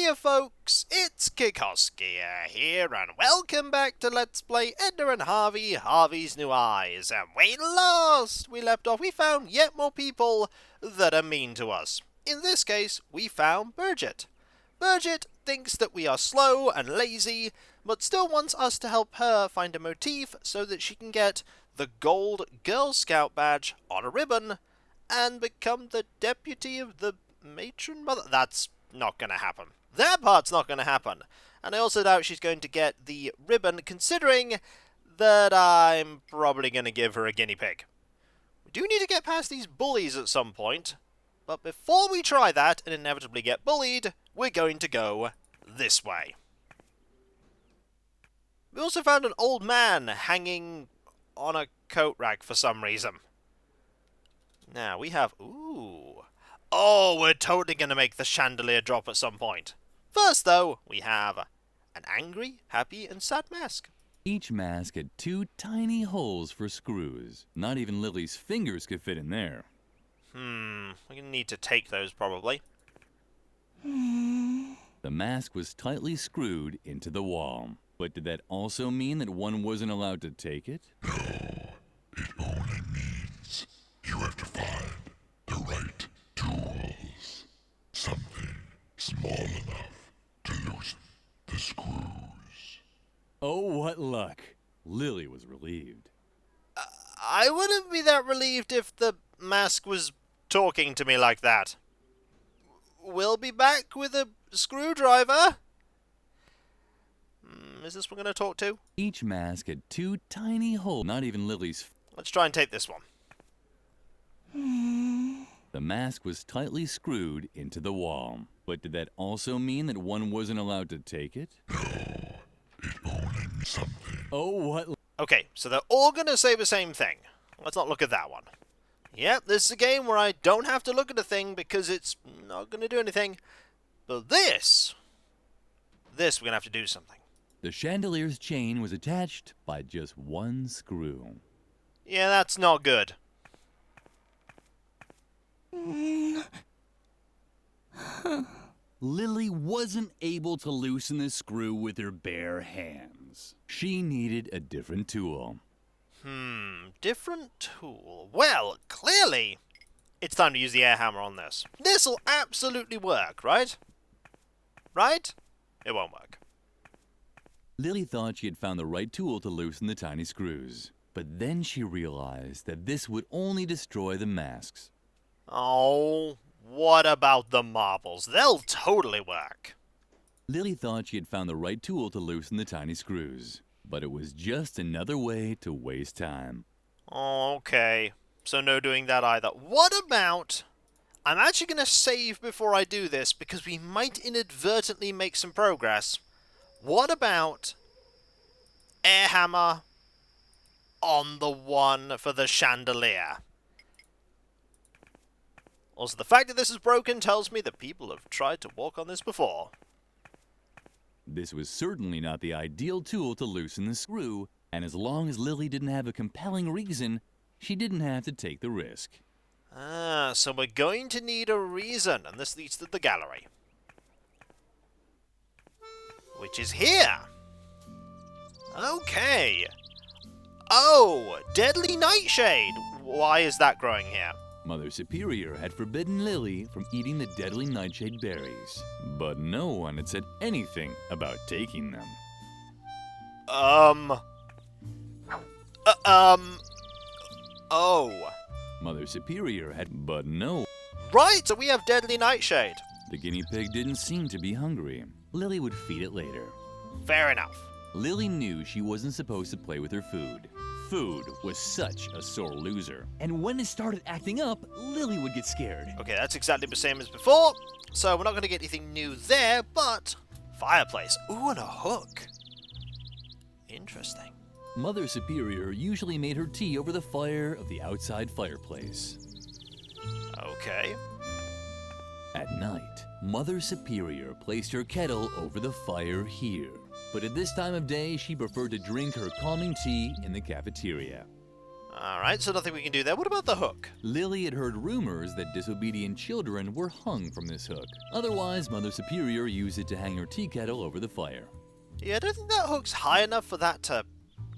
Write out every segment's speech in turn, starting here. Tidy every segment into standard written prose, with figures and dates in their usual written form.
Hiya folks, it's Kikoskia here, and welcome back to Let's Play Edna Harvey, Harvey's New Eyes. And we left off, we found yet more people that are mean to us. In this case, we found Gerret. Gerret thinks that we are slow and lazy, but still wants us to help her find a motif so that she can get the gold Girl Scout badge on a ribbon and become the deputy of the matron mother. That's not going to happen. That part's not going to happen. And I also doubt she's going to get the ribbon, considering that I'm probably going to give her a guinea pig. We do need to get past these bullies at some point, but before we try that and inevitably get bullied, we're going to go this way. We also found an old man hanging on a coat rack for some reason. Now, we have... Ooh... Oh, we're totally going to make the chandelier drop at some point. First, though, we have an angry, happy, and sad mask. Each mask had two tiny holes for screws. Not even Lilli's fingers could fit in there. We're going to need to take those, probably. The mask was tightly screwed into the wall. But did that also mean that one wasn't allowed to take it? No, it only means you have to find the right tools. Something small enough to loosen the screws. Oh, what luck. Lilli was relieved. I wouldn't be that relieved if the mask was talking to me like that. We'll be back with a screwdriver. Is this one going to talk to? Each mask had two tiny holes. Not even Lilli's... Let's try and take this one. The mask was tightly screwed into the wall. But did that also mean that one wasn't allowed to take it? No, it only means something. Oh, what... Okay, so they're all going to say the same thing. Let's not look at that one. Yep, this is a game where I don't have to look at a thing because it's not going to do anything. But this we're going to have to do something. The chandelier's chain was attached by just one screw. Yeah, that's not good. Lilli wasn't able to loosen the screw with her bare hands. She needed a different tool. Different tool. Well, clearly, it's time to use the air hammer on this. This'll absolutely work, right? Right? It won't work. Lilli thought she had found the right tool to loosen the tiny screws. But then she realized that this would only destroy the masks. Oh, what about the marbles? They'll totally work. Lilli thought she had found the right tool to loosen the tiny screws. But it was just another way to waste time. Oh, okay. So no doing that either. What about... I'm actually going to save before I do this because we might inadvertently make some progress. What about air hammer on the one for the chandelier? Also, the fact that this is broken tells me that people have tried to walk on this before. This was certainly not the ideal tool to loosen the screw, and as long as Lilli didn't have a compelling reason, she didn't have to take the risk. So we're going to need a reason, and this leads to the gallery. Which is here. Okay. Oh, deadly nightshade. Why is that growing here? Mother Superior had forbidden Lilli from eating the deadly nightshade berries, but no one had said anything about taking them. Oh. Mother Superior had, but no. Right, so we have deadly nightshade. The guinea pig didn't seem to be hungry. Lilli would feed it later. Fair enough. Lilli knew she wasn't supposed to play with her food. Food was such a sore loser. And when it started acting up, Lilli would get scared. Okay, that's exactly the same as before, so we're not going to get anything new there, but... Fireplace. Ooh, and a hook. Interesting. Mother Superior usually made her tea over the fire of the outside fireplace. Okay. At night, Mother Superior placed her kettle over the fire here. But at this time of day, she preferred to drink her calming tea in the cafeteria. Alright, so nothing we can do there. What about the hook? Lilli had heard rumors that disobedient children were hung from this hook. Otherwise, Mother Superior used it to hang her tea kettle over the fire. Yeah, I don't think that hook's high enough for that to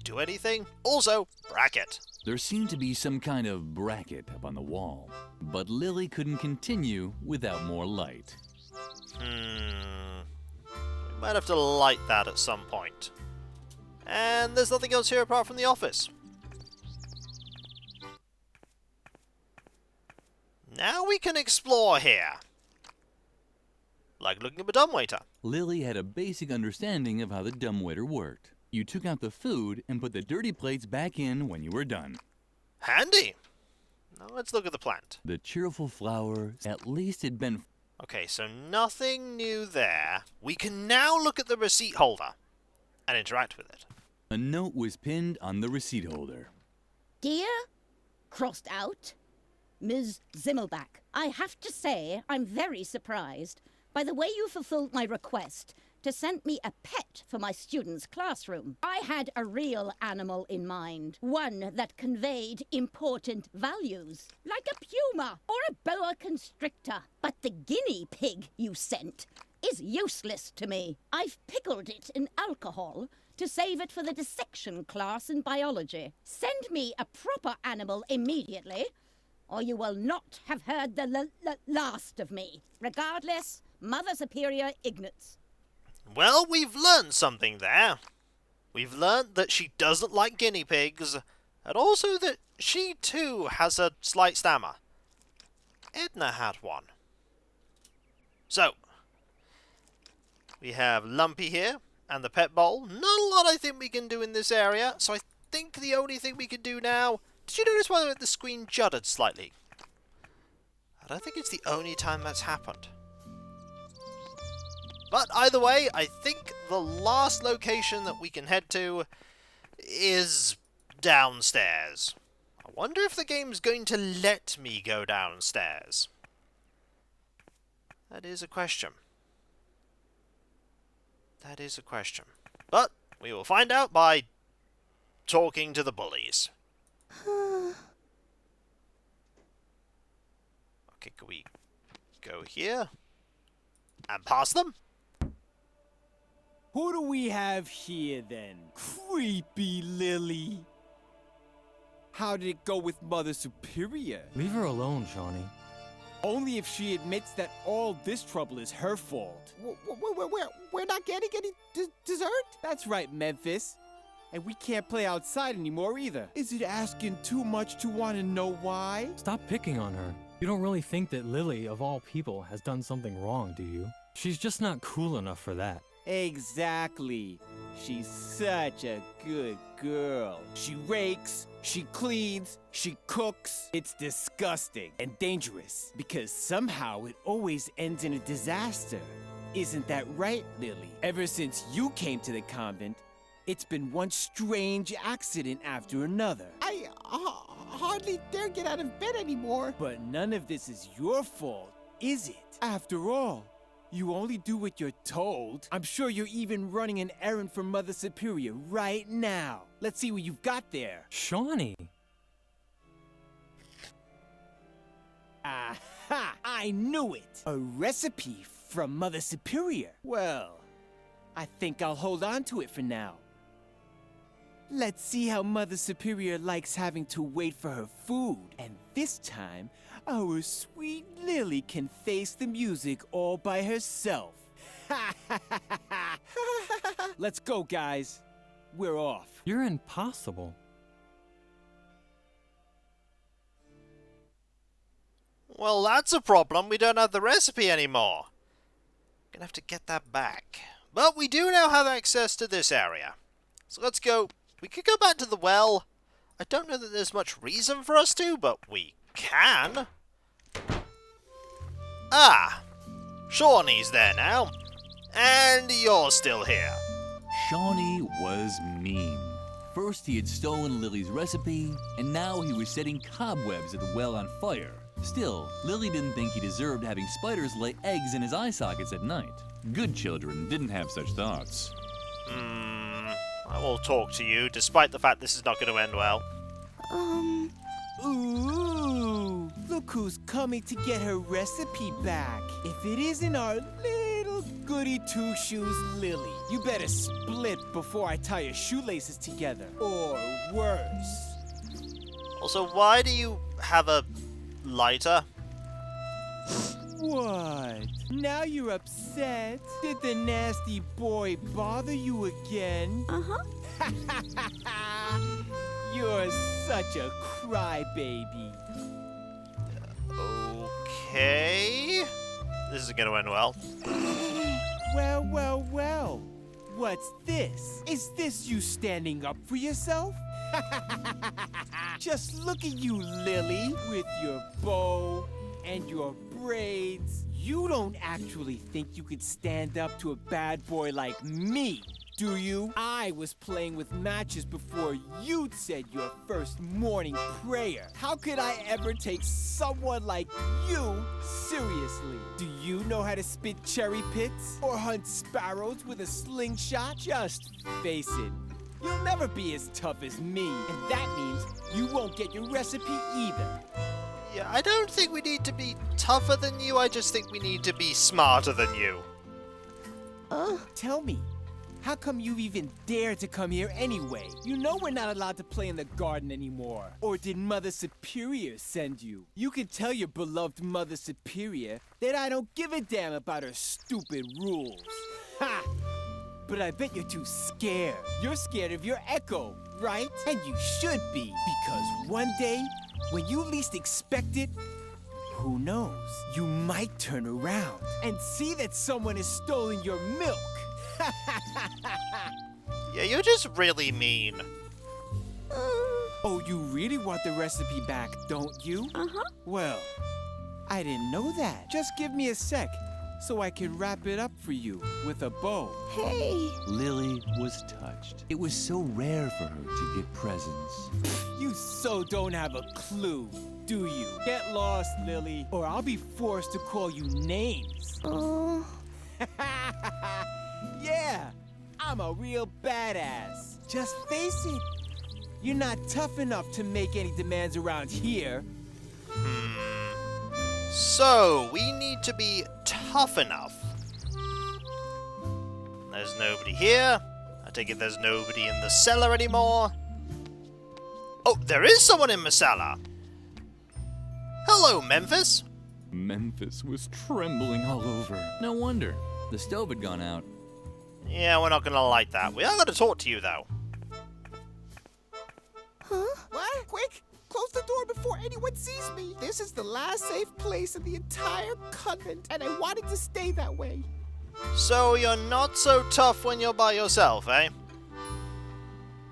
do anything. Also, bracket. There seemed to be some kind of bracket up on the wall, but Lilli couldn't continue without more light. We might have to light that at some point. And there's nothing else here apart from the office. Now we can explore here. Like looking at a dumbwaiter. Lilli had a basic understanding of how the dumbwaiter worked. You took out the food and put the dirty plates back in when you were done. Handy. Now let's look at the plant. The cheerful flower, at least had been... Okay, so nothing new there. We can now look at the receipt holder and interact with it. A note was pinned on the receipt holder. Dear, crossed out, Ms. Zimmelbach, I have to say I'm very surprised by the way you fulfilled my request to send me a pet for my students' classroom. I had a real animal in mind, one that conveyed important values, like a puma or a boa constrictor. But the guinea pig you sent is useless to me. I've pickled it in alcohol to save it for the dissection class in biology. Send me a proper animal immediately, or you will not have heard the last of me. Regardless, Mother Superior Ignatz. Well, we've learned something there. We've learned that she doesn't like guinea pigs, and also that she too has a slight stammer. Edna had one. So, we have Lumpy here, and the pet bowl. Not a lot I think we can do in this area, so I think the only thing we can do now... Did you notice, by the way, the screen juddered slightly? I don't think it's the only time that's happened. But either way, I think the last location that we can head to is downstairs. I wonder if the game's going to let me go downstairs. That is a question. That is a question. But we will find out by talking to the bullies. Okay, can we go here and pass them? Who do we have here, then? Creepy Lilli. How did it go with Mother Superior? Leave her alone, Shawnee. Only if she admits that all this trouble is her fault. We're not getting any dessert? That's right, Memphis. And we can't play outside anymore either. Is it asking too much to want to know why? Stop picking on her. You don't really think that Lilli, of all people, has done something wrong, do you? She's just not cool enough for that. Exactly. She's such a good girl. She rakes, she cleans, she cooks. It's disgusting and dangerous because somehow it always ends in a disaster. Isn't that right, Lilli? Ever since you came to the convent, it's been one strange accident after another. I hardly dare get out of bed anymore. But none of this is your fault, is it? After all, you only do what you're told. I'm sure you're even running an errand for Mother Superior right now. Let's see what you've got there. Shawnee! Aha! I knew it! A recipe from Mother Superior. Well, I think I'll hold on to it for now. Let's see how Mother Superior likes having to wait for her food. And this time, our sweet Lilli can face the music all by herself. Let's go, guys. We're off. You're impossible. Well, that's a problem. We don't have the recipe anymore. Gonna have to get that back. But we do now have access to this area. So let's go. We could go back to the well. I don't know that there's much reason for us to, but we can. Ah! Shawnee's there now. And you're still here. Shawnee was mean. First he had stolen Lilli's recipe, and now he was setting cobwebs at the well on fire. Still, Lilli didn't think he deserved having spiders lay eggs in his eye sockets at night. Good children didn't have such thoughts. I will talk to you, despite the fact this is not going to end well. Ooh, look who's coming to get her recipe back. If it isn't our little goody two-shoes Lilli, you better split before I tie your shoelaces together. Or worse. Also, why do you have a lighter? What? Now you're upset? Did the nasty boy bother you again? Uh-huh. You're such a crybaby. Okay. This is gonna end well. Well, well, well. What's this? Is this you standing up for yourself? Just look at you, Lilli, with your bow and your braids. You don't actually think you could stand up to a bad boy like me, do you? I was playing with matches before you'd said your first morning prayer. How could I ever take someone like you seriously? Do you know how to spit cherry pits or hunt sparrows with a slingshot? Just face it. You'll never be as tough as me, and that means you won't get your recipe either. Yeah, I don't think we need to be tougher than you, I just think we need to be smarter than you. Tell me, how come you even dared to come here anyway? You know we're not allowed to play in the garden anymore. Or did Mother Superior send you? You can tell your beloved Mother Superior that I don't give a damn about her stupid rules. Ha! But I bet you're too scared. You're scared of your echo, right? And you should be, because one day, when you least expect it, who knows? You might turn around and see that someone has stolen your milk. Yeah, you're just really mean. Oh, you really want the recipe back, don't you? Uh-huh. Well, I didn't know that. Just give me a sec so I can wrap it up for you with a bow. Hey. Lilli was touched. It was so rare for her to get presents. You so don't have a clue, do you? Get lost, Lilli, or I'll be forced to call you names. Yeah, I'm a real badass. Just face it. You're not tough enough to make any demands around here. So, we need to be tough enough. There's nobody here. I take it there's nobody in the cellar anymore. Oh, there is someone in the cellar. Hello, Memphis. Memphis was trembling all over. No wonder. The stove had gone out. Yeah, we're not gonna light that. We are gonna talk to you, though. What? Quick! Close the door before anyone sees me. This is the last safe place in the entire convent, and I want it to stay that way. So, you're not so tough when you're by yourself, eh?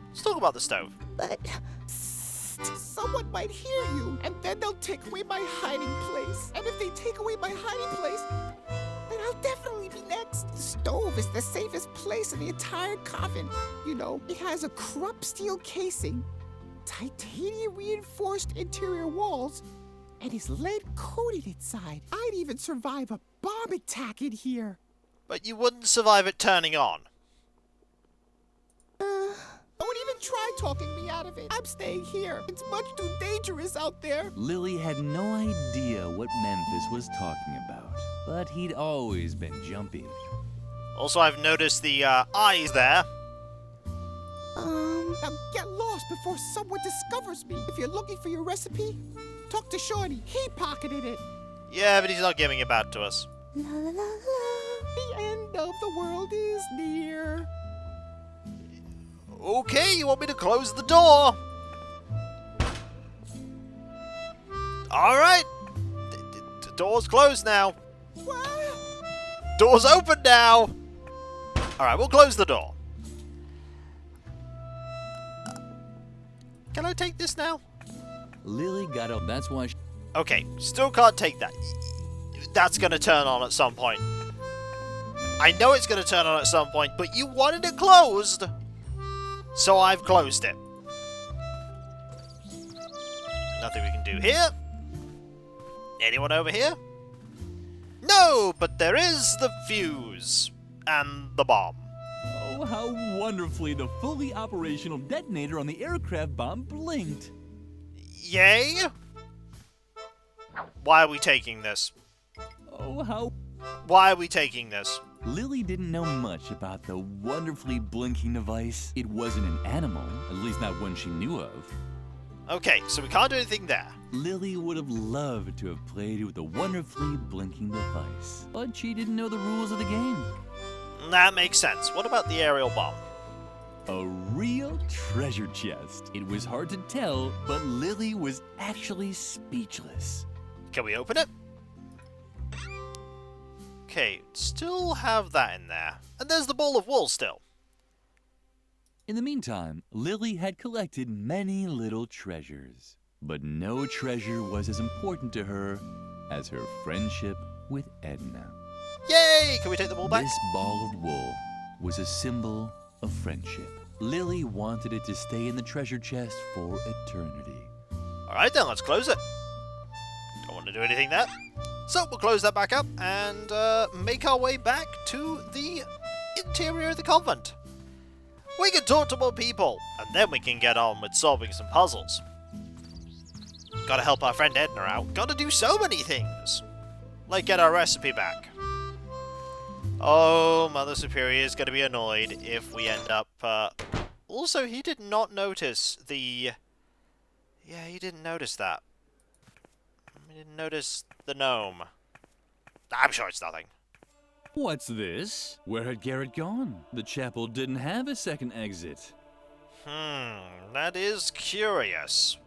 Let's talk about the stove. But Someone might hear you, and then they'll take away my hiding place. And if they take away my hiding place, then I'll definitely be next. The stove is the safest place in the entire convent. You know, it has a crop steel casing, titanium reinforced interior walls, and is lead coated inside. I'd even survive a bomb attack in here. But you wouldn't survive it turning on. Don't even try talking me out of it. I'm staying here. It's much too dangerous out there. Lilli had no idea what Memphis was talking about, but he'd always been jumpy. Also, I've noticed the eyes there. Now get lost before someone discovers me. If you're looking for your recipe, talk to Shorty. He pocketed it. Yeah, but he's not giving it back to us. la la la la. The end of the world is near. Okay, you want me to close the door? Alright. The door's closed now. What? Door's open now. Alright, we'll close the door. Can I take this now? Lilli got up. That's why she... Okay, still can't take that. That's gonna turn on at some point. I know it's gonna turn on at some point, but you wanted it closed. So I've closed it. Nothing we can do here. Anyone over here? No, but there is the fuse. And the bomb. Oh, how wonderfully the fully operational detonator on the aircraft bomb blinked. Yay? Why are we taking this? Oh, how... Why are we taking this? Lilli didn't know much about the wonderfully blinking device. It wasn't an animal, at least not one she knew of. Okay, so we can't do anything there. Lilli would have loved to have played with the wonderfully blinking device, but she didn't know the rules of the game. That makes sense. What about the aerial bomb? A real treasure chest. It was hard to tell, but Lilli was actually speechless. Can we open it? Okay, still have that in there. And there's the ball of wool still. In the meantime, Lilli had collected many little treasures, but no treasure was as important to her as her friendship with Edna. Yay! Can we take the ball back? This ball of wool was a symbol of friendship. Lilli wanted it to stay in the treasure chest for eternity. Alright then, let's close it. Don't want to do anything there. So we'll close that back up and make our way back to the interior of the convent. We can talk to more people, and then we can get on with solving some puzzles. Gotta help our friend Edna out. Gotta do so many things. Like get our recipe back. Oh, Mother Superior is gonna be annoyed if we end up... Also, he did not notice the... Yeah, he didn't notice that. He didn't notice the gnome. I'm sure it's nothing. What's this? Where had Gerret gone? The chapel didn't have a second exit. That is curious.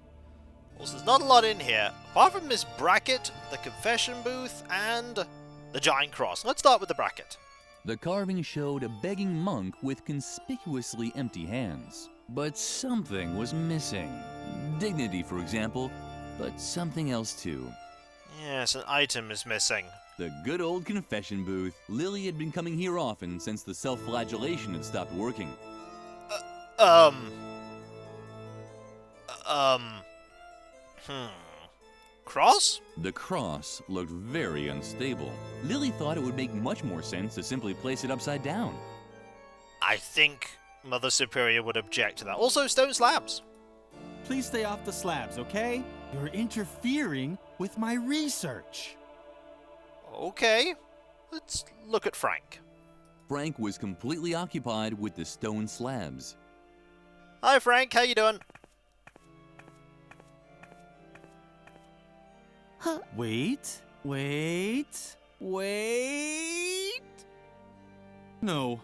Well, there's not a lot in here, apart from this bracket, the confession booth, and the giant cross. Let's start with the bracket. The carving showed a begging monk with conspicuously empty hands. But something was missing. Dignity, for example, but something else too. Yes, an item is missing. The good old confession booth. Lilli had been coming here often since the self-flagellation had stopped working. Cross? The cross looked very unstable. Lilli thought it would make much more sense to simply place it upside down. I think Mother Superior would object to that. Also, stone slabs. Please stay off the slabs, okay? You're interfering with my research. Okay, let's look at Frank. Frank was completely occupied with the stone slabs. Hi Frank, how you doing? Wait. No,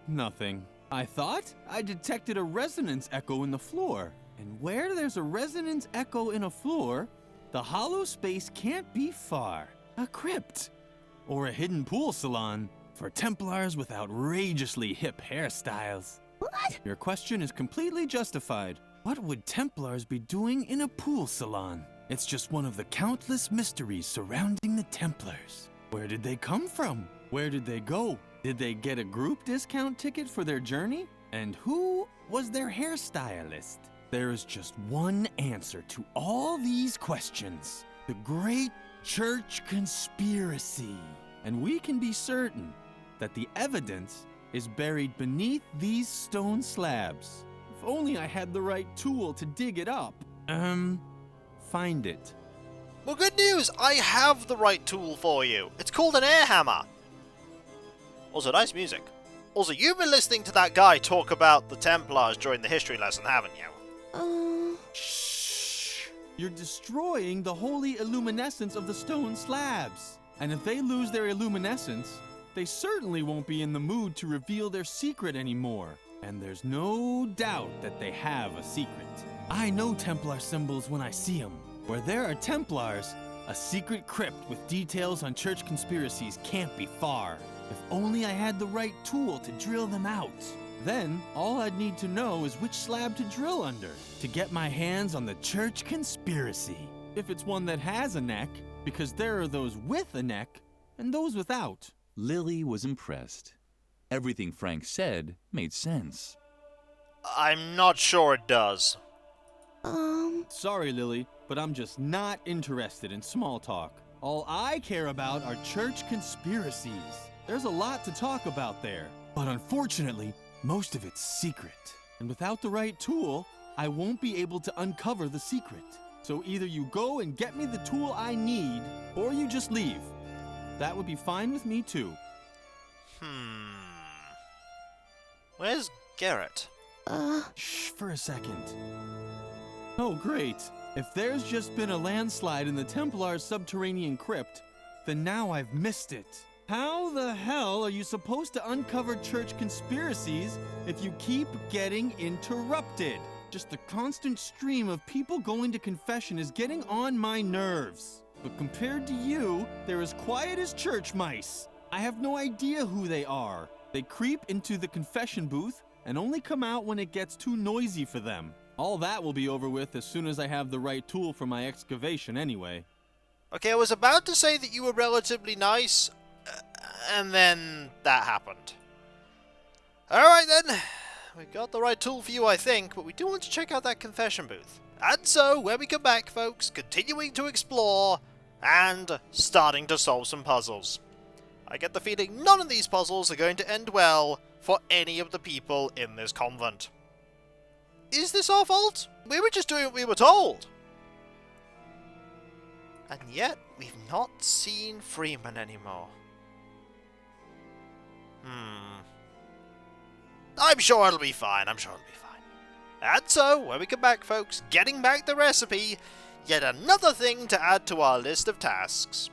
nothing. I thought I detected a resonance echo in the floor. And where there's a resonance echo in a floor, the hollow space can't be far. A crypt. Or a hidden pool salon for Templars with outrageously hip hairstyles. What? Your question is completely justified. What would Templars be doing in a pool salon? It's just one of the countless mysteries surrounding the Templars. Where did they come from? Where did they go? Did they get a group discount ticket for their journey? And who was their hairstylist? There is just one answer to all these questions. The Great Church Conspiracy. And we can be certain that the evidence is buried beneath these stone slabs. If only I had the right tool to dig it up. Find it. Well, good news! I have the right tool for you. It's called an air hammer. Also, nice music. Also, you've been listening to that guy talk about the Templars during the history lesson, haven't you? Shh! You're destroying the holy illuminescence of the stone slabs. And if they lose their illuminescence, they certainly won't be in the mood to reveal their secret anymore. And there's no doubt that they have a secret. I know Templar symbols when I see them. Where there are Templars, a secret crypt with details on church conspiracies can't be far. If only I had the right tool to drill them out. Then, all I'd need to know is which slab to drill under to get my hands on the church conspiracy. If it's one that has a neck, because there are those with a neck and those without. Lilli was impressed. Everything Frank said made sense. I'm not sure it does. Sorry, Lilli, but I'm just not interested in small talk. All I care about are church conspiracies. There's a lot to talk about there, but unfortunately, most of it's secret. And without the right tool, I won't be able to uncover the secret. So either you go and get me the tool I need, or you just leave. That would be fine with me too. Where's Gerret? Shh, for a second. Oh, great. If there's just been a landslide in the Templar's subterranean crypt, then now I've missed it. How the hell are you supposed to uncover church conspiracies if you keep getting interrupted? Just the constant stream of people going to confession is getting on my nerves. But compared to you, they're as quiet as church mice. I have no idea who they are. They creep into the confession booth and only come out when it gets too noisy for them. All that will be over with as soon as I have the right tool for my excavation anyway. Okay, I was about to say that you were relatively nice, and then that happened. Alright then, we got the right tool for you I think, but we do want to check out that confession booth. And so, when we come back folks, continuing to explore, and starting to solve some puzzles. I get the feeling none of these puzzles are going to end well for any of the people in this convent. Is this our fault? We were just doing what we were told. And yet, we've not seen Freeman anymore. I'm sure it'll be fine, And so, when we come back folks, getting back the recipe, yet another thing to add to our list of tasks.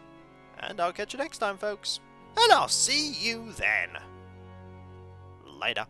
And I'll catch you next time folks. And I'll see you then. Later.